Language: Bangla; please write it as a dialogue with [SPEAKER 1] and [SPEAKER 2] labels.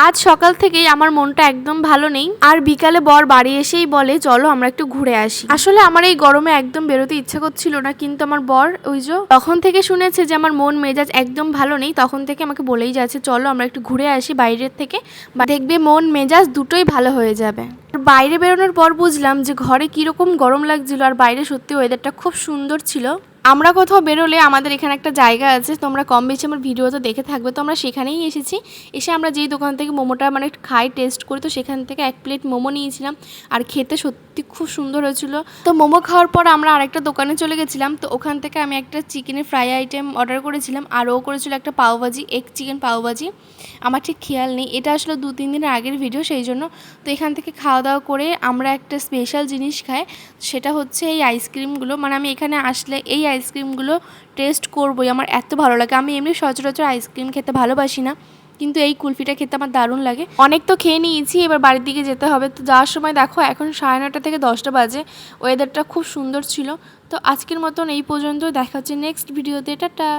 [SPEAKER 1] আজ সকাল থেকেই আমার মনটা একদম ভালো নেই। আর বিকালে বর বাড়ি এসেই বলে চলো আমরা একটু ঘুরে আসি। আসলে আমার এই গরমে একদম বেরোতে ইচ্ছা করছিল না, কিন্তু আমার বর ওই যে তখন থেকে শুনেছে যে আমার মন মেজাজ একদম ভালো নেই, তখন থেকে আমাকে বলেই যাচ্ছে চলো আমরা একটু ঘুরে আসি বাইরের থেকে, দেখবে মন মেজাজ দুটোই ভালো হয়ে যাবে। বাইরে বেরোনোর পর বুঝলাম যে ঘরে কিরকম গরম লাগছিল, আর বাইরে সত্যি ওয়েদারটা খুব সুন্দর ছিল। আমরা কোথাও বেরোলে আমাদের এখানে একটা জায়গা আছে, তোমরা কম বেশি আমার ভিডিওতে দেখে থাকবে, তো আমরা সেখানেই এসেছি। এসে আমরা যেই দোকান থেকে মোমোটা মানে খাই টেস্ট করি, তো সেখান থেকে 1 প্লেট মোমো নিয়েছিলাম, আর খেতে সত্যি খুব সুন্দর হয়েছিল। তো মোমো খাওয়ার পর আমরা আরেকটা দোকানে চলে গেছিলাম, তো ওখান থেকে আমি একটা চিকেনের ফ্রাই আইটেম অর্ডার করেছিলাম, আর ও করেছিল একটা পাওভাজি, এগ চিকেন পাওভাজি। আমার ঠিক খেয়াল নেই, এটা আসলে 2-3 দিনের আগের ভিডিও, সেই জন্য। তো এখান থেকে খাওয়া দাওয়া করে আমরা একটা স্পেশাল জিনিস খাই, সেটা হচ্ছে এই আইসক্রিমগুলো। মানে আমি এখানে আসলে এই আইসক্রিমগুলো টেস্ট করবই, আমার এত ভালো লাগে। আমি এমনি সচরাচর আইসক্রিম খেতে ভালোবাসি না, কিন্তু এই কুলফিটা খেতে আমার দারুণ লাগে। অনেক তো খেয়ে নিয়েছি, এবার বাড়ির দিকে যেতে হবে। তো যাওয়ার সময় দেখো এখন 9:30 থেকে 10টা বাজে, ওয়েদারটা খুব সুন্দর ছিল। তো আজকের মতন এই পর্যন্ত, দেখা হচ্ছে নেক্সট ভিডিওতে, টাটা।